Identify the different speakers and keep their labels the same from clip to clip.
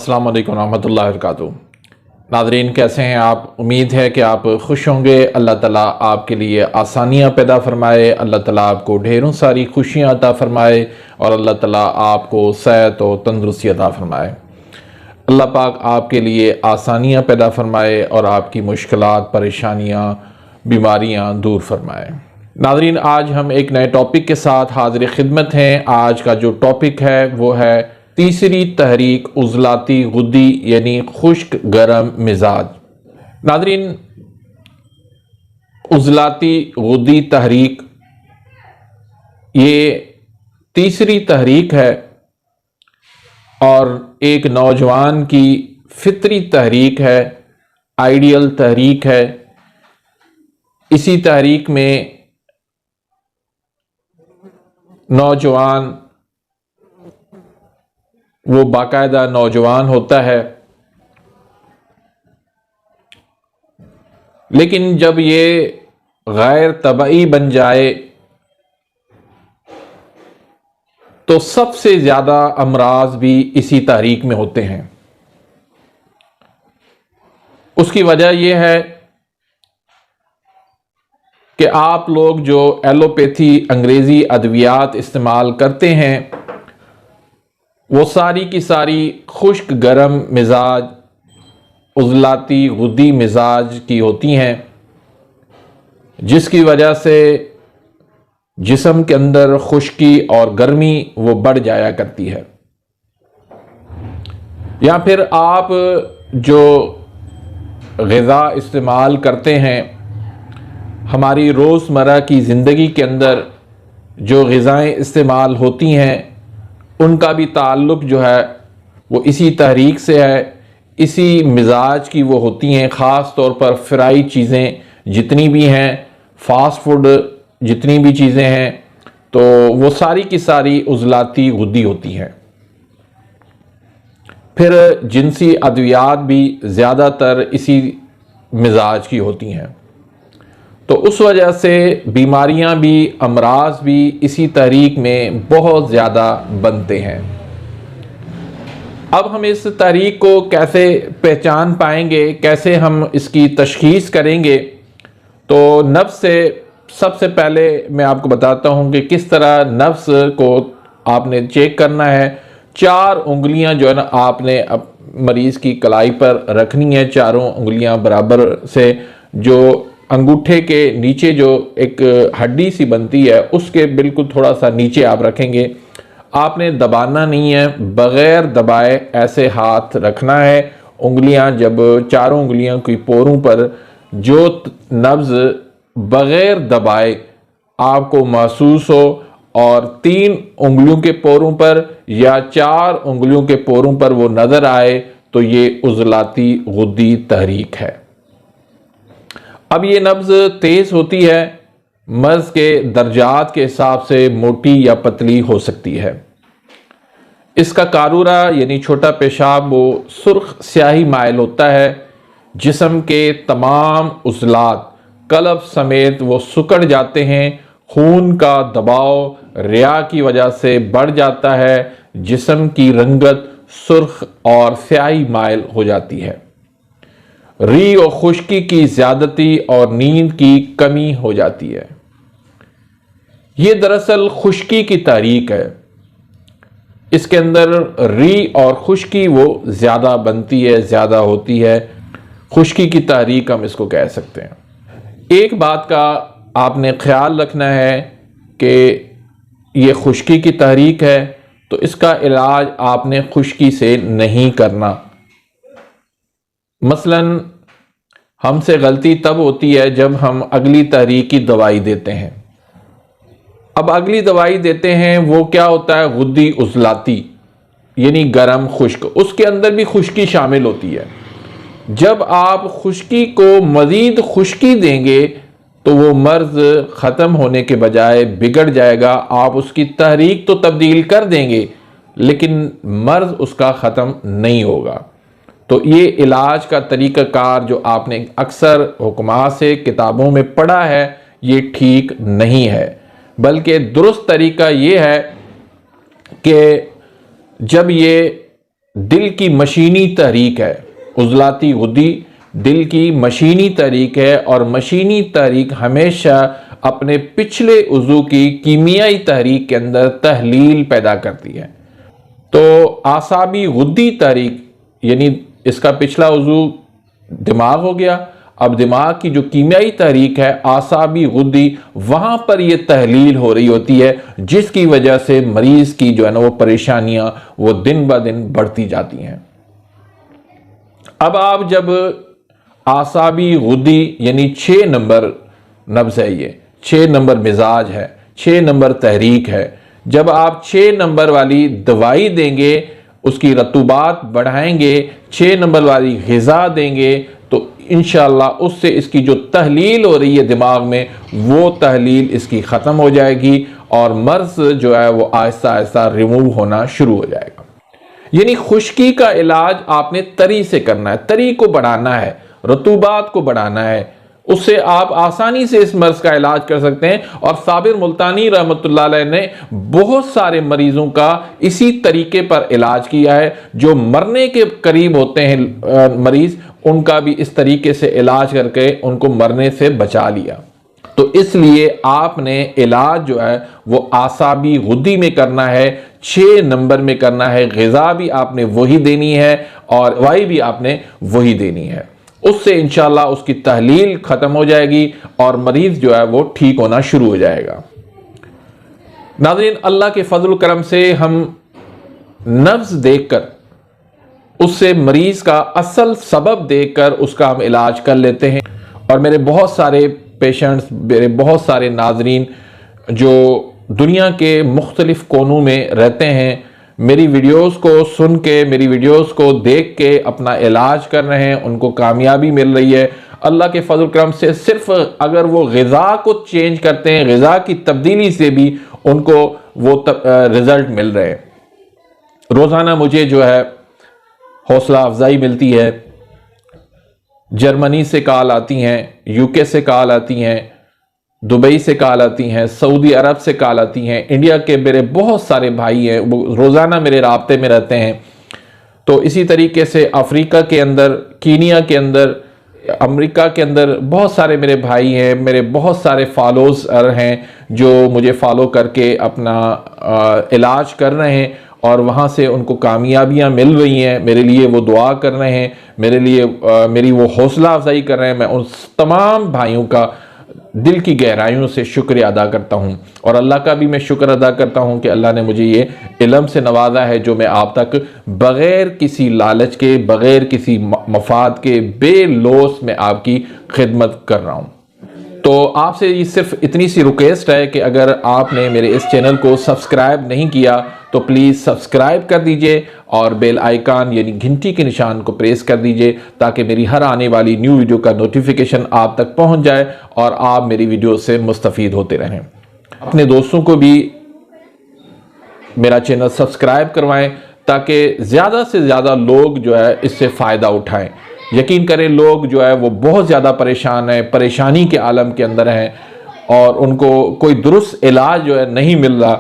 Speaker 1: अस्सलाम वालेकुम रहमतुल्लाहि व बरकातुहू। नाज़रीन, कैसे हैं आप? उम्मीद है कि आप खुश होंगे। अल्लाह ताला आपके लिए आसानियाँ पैदा फरमाए, अल्लाह ताला आपको ढेरों सारी खुशियाँ अता फरमाए और अल्लाह ताला आपको सेहत और तंदुरुस्ती अता फरमाए। अल्लाह पाक आपके लिए आसानियाँ पैदा फरमाए और आपकी मुश्किलात, परेशानियाँ, बीमारियाँ दूर फरमाए। नाज़रीन, आज हम एक नए टॉपिक के साथ हाज़िर खिदमत हैं। आज का जो टॉपिक है वो है तीसरी तहरीक, उज़लाती गुद्दी यानी खुश्क गरम मिजाज। नाज़रीन, उज़लाती गुद्दी तहरीक ये तीसरी तहरीक है और एक नौजवान की फितरी तहरीक है, आइडियल तहरीक है। इसी तहरीक में नौजवान वो बाकायदा नौजवान होता है, लेकिन जब ये गैर तबई बन जाए तो सबसे ज़्यादा अमराज भी इसी तारीख में होते हैं। उसकी वजह यह है कि आप लोग जो एलोपैथी अंग्रेज़ी अद्वियात इस्तेमाल करते हैं वो सारी की सारी खुश्क गरम मिजाज, उज़लाती गुद्दी मिजाज की होती हैं, जिसकी वजह से जिस्म के अंदर खुश्की और गर्मी वो बढ़ जाया करती है। या फिर आप जो ग़िज़ा इस्तेमाल करते हैं, हमारी रोज़मर्रा की ज़िंदगी के अंदर जो ग़िज़ाएँ इस्तेमाल होती हैं उनका भी ताल्लुक़ जो है वो इसी तहरीक से है, इसी मिजाज की वो होती हैं। ख़ास तौर पर फ्राई चीज़ें जितनी भी हैं, फ़ास्ट फूड जितनी भी चीज़ें हैं, तो वो सारी की सारी उज़लाती गुद्दी होती हैं। फिर जिनसी अद्वियात भी ज़्यादातर इसी मिजाज की होती हैं, तो उस वजह से बीमारियां भी, अमराज भी इसी तहरीक में बहुत ज़्यादा बनते हैं। अब हम इस तहरीक को कैसे पहचान पाएंगे, कैसे हम इसकी तशख़ीस करेंगे? तो नफ्स से सबसे पहले मैं आपको बताता हूं कि किस तरह नफ्स को आपने चेक करना है। 4 उंगलियां जो है ना आपने अब मरीज़ की कलाई पर रखनी है, चारों उंगलियां बराबर से। जो अंगूठे के नीचे जो एक हड्डी सी बनती है उसके बिल्कुल थोड़ा सा नीचे आप रखेंगे। आपने दबाना नहीं है, बग़ैर दबाए ऐसे हाथ रखना है। उंगलियां जब चारों उंगलियों की पोरों पर जो नब्ज़ बग़ैर दबाए आपको महसूस हो और 3 उंगलियों के पोरों पर या 4 उंगलियों के पोरों पर वो नज़र आए तो ये उज़लाती गुद्दी तहरीक है। अब ये नब्ज़ तेज़ होती है, मर्ज़ के दर्जात के हिसाब से मोटी या पतली हो सकती है। इसका कारूरा यानी छोटा पेशाब वो सुर्ख स्याही माइल होता है। जिस्म के तमाम उज़लात कल्ब समेत वो सिकुड़ जाते हैं। खून का दबाव रिया की वजह से बढ़ जाता है। जिस्म की रंगत सुर्ख और स्याही माइल हो जाती है। री और खुश्की की ज्यादती और नींद की कमी हो जाती है। ये दरअसल खुश्की की तारीख है। इसके अंदर री और खुश्की वो ज्यादा बनती है, ज्यादा होती है। खुश्की की तारीख हम इसको कह सकते हैं। एक बात का आपने ख्याल रखना है कि ये खुश्की की तारीख है तो इसका इलाज आपने खुश्की से नहीं करना। मसलन हमसे गलती तब होती है जब हम अगली तहरीक की दवाई देते हैं। अब अगली दवाई देते हैं वो क्या होता है, गुद्दी उज़लाती यानी गरम खुश्क। उसके अंदर भी खुश्की शामिल होती है। जब आप खुश्की को मज़ीद खुश्की देंगे तो वो मर्ज़ ख़त्म होने के बजाय बिगड़ जाएगा। आप उसकी तहरीक तो तब्दील कर देंगे लेकिन मर्ज़ उसका ख़त्म नहीं होगा। तो ये इलाज का तरीक़ाकार जो आपने अक्सर हुक्मा से किताबों में पढ़ा है ये ठीक नहीं है, बल्कि दुरुस्त तरीक़ा ये है कि जब ये दिल की मशीनी तहरीक है। उज़लाती गुद्दी दिल की मशीनी तहरीक है और मशीनी तहरीक हमेशा अपने पिछले उज़ू की कीमियाई तहरीक के अंदर तहलील पैदा करती है। तो आसाबी गुद्दी तहरीक यानी इसका पिछला उज़ू दिमाग हो गया। अब दिमाग की जो कीमियाई तहरीक है आसाबी गुद्दी, वहां पर यह तहलील हो रही होती है, जिसकी वजह से मरीज की जो है ना वो परेशानियां वो दिन ब दिन बढ़ती जाती हैं। अब आप जब आसाबी गुद्दी यानी 6 नंबर नब्ज़ है, ये 6 नंबर मिजाज है, 6 नंबर तहरीक है, जब आप 6 नंबर वाली दवाई देंगे, उसकी रतूबात बढ़ाएंगे, 6 नंबर वाली ग़िज़ा देंगे, तो इंशाअल्लाह उससे इसकी जो तहलील हो रही है दिमाग में, वो तहलील इसकी ख़त्म हो जाएगी और मर्ज़ जो है वो आहिस्ता आहिस्ता रिमूव होना शुरू हो जाएगा। यानी खुश्की का इलाज आपने तरी से करना है, तरी को बढ़ाना है, रतूबात को बढ़ाना है, उससे आप आसानी से इस मर्ज का इलाज कर सकते हैं। और साबिर मुल्तानी रहमतुल्लाह अलैह ने बहुत सारे मरीजों का इसी तरीके पर इलाज किया है। जो मरने के करीब होते हैं मरीज, उनका भी इस तरीके से इलाज करके उनको मरने से बचा लिया। तो इसलिए आपने इलाज जो है वो आसाबी गुद्दी में करना है, 6 नंबर में करना है, ग़िज़ा भी आपने वही देनी है और दवाई भी आपने वही देनी है। उससे इंशाअल्लाह उसकी तहलील खत्म हो जाएगी और मरीज जो है वो ठीक होना शुरू हो जाएगा। नाज़रीन, अल्लाह के फजल करम से हम नब्ज़ देखकर, उससे मरीज का असल सबब देखकर उसका हम इलाज कर लेते हैं। और मेरे बहुत सारे पेशेंट्स, मेरे बहुत सारे नाजरीन जो दुनिया के मुख्तलिफ कोनों में रहते हैं, मेरी वीडियोस को सुन के, मेरी वीडियोस को देख के अपना इलाज कर रहे हैं, उनको कामयाबी मिल रही है अल्लाह के फजल करम से। सिर्फ अगर वो ग़िज़ा को चेंज करते हैं, ग़िज़ा की तब्दीली से भी उनको वो रिज़ल्ट मिल रहे हैं। रोज़ाना मुझे जो है हौसला अफजाई मिलती है, जर्मनी से कॉल आती हैं, यूके से कॉल आती हैं, दुबई से कॉल आती हैं, सऊदी अरब से कॉल आती हैं, इंडिया के मेरे बहुत सारे भाई हैं, वो रोज़ाना मेरे राब्ते में रहते हैं। तो इसी तरीके से अफ्रीका के अंदर, कीनिया के अंदर, अमेरिका के अंदर बहुत सारे मेरे भाई हैं, मेरे बहुत सारे फॉलोअर्स हैं जो मुझे फॉलो करके अपना इलाज कर रहे हैं और वहाँ से उनको कामयाबियाँ मिल रही हैं। मेरे लिए वो दुआ कर रहे हैं, मेरे लिए मेरी वो हौसला अफजाई कर रहे हैं। मैं उन तमाम भाइयों का दिल की गहराइयों से शुक्रिया अदा करता हूँ और अल्लाह का भी मैं शुक्र अदा करता हूँ कि अल्लाह ने मुझे ये इल्म से नवाजा है जो मैं आप तक बग़ैर किसी लालच के, बग़ैर किसी मफाद के, बेलौस में आपकी खिदमत कर रहा हूँ। तो आपसे ये सिर्फ इतनी सी रिक्वेस्ट है कि अगर आपने मेरे इस चैनल को सब्सक्राइब नहीं किया तो प्लीज़ सब्सक्राइब कर दीजिए और बेल आइकन यानी घंटी के निशान को प्रेस कर दीजिए ताकि मेरी हर आने वाली न्यू वीडियो का नोटिफिकेशन आप तक पहुंच जाए और आप मेरी वीडियो से मुस्तफ़ीद होते रहें। अपने दोस्तों को भी मेरा चैनल सब्सक्राइब करवाएं ताकि ज़्यादा से ज़्यादा लोग जो है इससे फ़ायदा उठाएं। यकीन करें, लोग जो है वो बहुत ज़्यादा परेशान हैं, परेशानी के आलम के अंदर हैं और उनको कोई दुरुस्त इलाज जो है नहीं मिल रहा।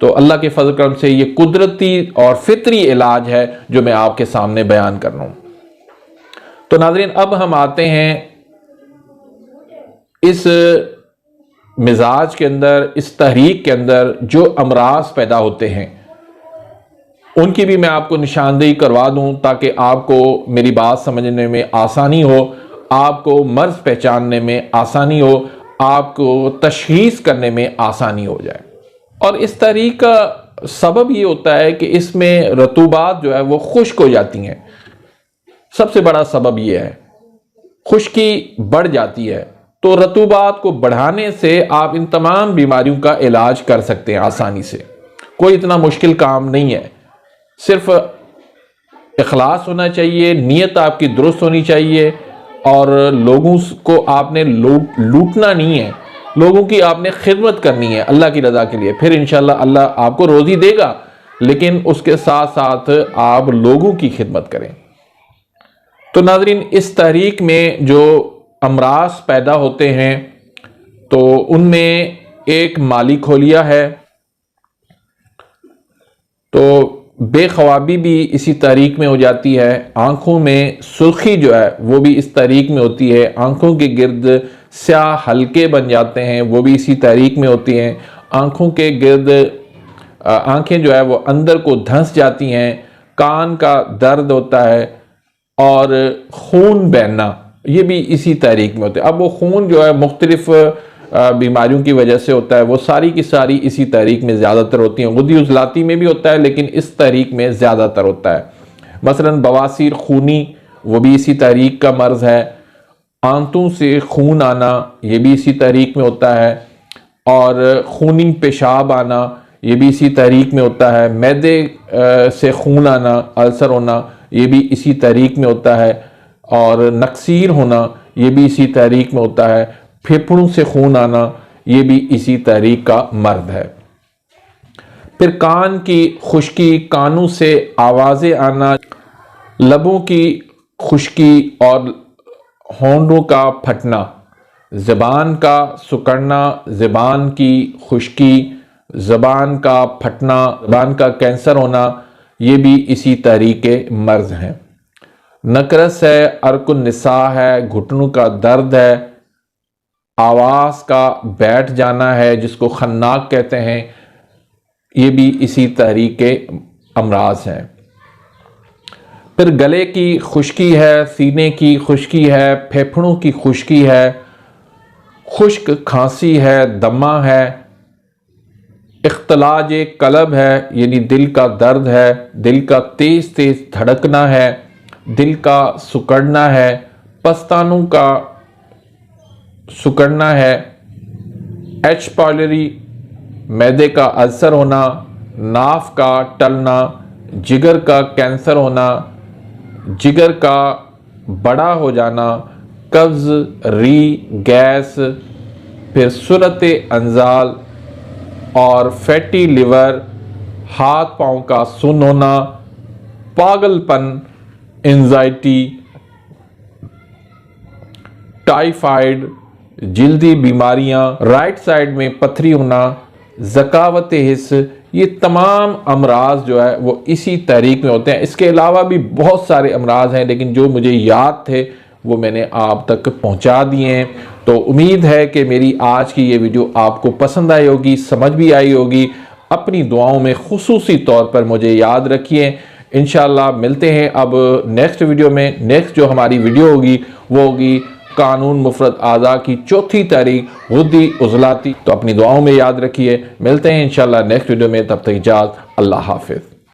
Speaker 1: तो अल्लाह के फजल करम से ये कुदरती और फितरी इलाज है जो मैं आपके सामने बयान कर रहा हूँ। तो नाज़रीन, अब हम आते हैं इस मिजाज के अंदर, इस तहरीक के अंदर जो अमराज पैदा होते हैं उनकी भी मैं आपको निशानदेही करवा दूं ताकि आपको मेरी बात समझने में आसानी हो, आपको मर्ज पहचानने में आसानी हो, आपको तशखीस करने में आसानी हो जाए। और इस तहरीक का सबब ये होता है कि इसमें रतूबात जो है वो खुश्क हो जाती हैं। सबसे बड़ा सबब ये है, खुश्की बढ़ जाती है। तो रतूबात को बढ़ाने से आप इन तमाम बीमारियों का इलाज कर सकते हैं आसानी से। कोई इतना मुश्किल काम नहीं है, सिर्फ इखलास होना चाहिए, नीयत आपकी दुरुस्त होनी चाहिए और लोगों को आपने लूटना नहीं है, लोगों की आपने खिदमत करनी है अल्लाह की रज़ा के लिए। फिर इंशाअल्लाह अल्लाह आपको रोज़ी देगा, लेकिन उसके साथ साथ आप लोगों की खिदमत करें। तो नाज़रीन, इस तहरीक में जो अमराज पैदा होते हैं तो उनमें एक माली खोलिया है। तो बेख्वाबी भी इसी तारीख में हो जाती है। आँखों में सुर्खी जो है वो भी इस तारीख में होती है। आँखों के गिर्द स्याह हल्के बन जाते हैं, वो भी इसी तारीख में होती हैं। आँखों के गिर्द आँखें जो है वो अंदर को धंस जाती हैं। कान का दर्द होता है और खून बहना, ये भी इसी तारीख में होता है। अब वो खून जो है मुख्तलिफ बीमारियों की वजह से होता है, वो सारी की सारी इसी तारीख में ज़्यादातर होती हैं। गुद्दी उजलाती में भी होता है लेकिन इस तारीख में ज़्यादातर होता है। मसलन बवासीर खूनी, वो भी इसी तारीख का मर्ज़ है। आंतों से खून आना, ये भी इसी तारीख में होता है। और खूनी पेशाब आना, ये भी इसी तारीख में होता है। मैदे से खून आना, अल्सर होना, ये भी इसी तारीख में होता है। और नक्सीर होना, ये भी इसी तारीख में होता है। फेफड़ों से खून आना, ये भी इसी तारीख का मर्द है। फिर कान की खुश्की, कानों से आवाज़ें आना, लबों की खुश्की और होंठों का फटना, ज़बान का सुकड़ना, ज़बान की खुश्की, ज़बान का फटना, ज़बान का कैंसर होना, ये भी इसी तारीख के मर्ज़ हैं। नकरस है, अर्कुन निसा है, घुटनों का दर्द है, आवाज़ का बैठ जाना है जिसको खन्नाक कहते हैं, ये भी इसी तारीख के अमराज हैं। फिर गले की खुश्की है, सीने की खुश्की है, फेफड़ों की खुश्की है, खुश्क खांसी है, दमा है, इख्तलाज कलब है यानी दिल का दर्द है, दिल का तेज तेज धड़कना है, दिल का सुकड़ना है, पस्तानों का सुकड़ना है, एच पायलरी, मैदे का अल्सर होना, नाफ का टलना, जिगर का कैंसर होना, जिगर का बड़ा हो जाना, कब्ज़, री, गैस, फिर सूरत अंजाल और फैटी लिवर, हाथ पाँव का सुन्न होना, पागलपन, एंजाइटी, टाइफाइड, जिल्दी बीमारियां, राइट साइड में पथरी होना, ज़कावत हिस्स, ये तमाम अमराज जो है वो इसी तारीख में होते हैं। इसके अलावा भी बहुत सारे अमराज हैं लेकिन जो मुझे याद थे वो मैंने आप तक पहुंचा दिए हैं। तो उम्मीद है कि मेरी आज की ये वीडियो आपको पसंद आई होगी, समझ भी आई होगी। अपनी दुआओं में खुसूसी तौर पर मुझे याद रखिए। इंशाल्लाह मिलते हैं अब नेक्स्ट वीडियो में। नेक्स्ट जो हमारी वीडियो होगी वो होगी कानून मुफरद आज़ा की चौथी तारीख, गुद्दी उजलाती। तो अपनी दुआओं में याद रखिए। मिलते हैं इंशाल्लाह नेक्स्ट वीडियो में, तब तक इजाज़त, अल्लाह हाफिज़।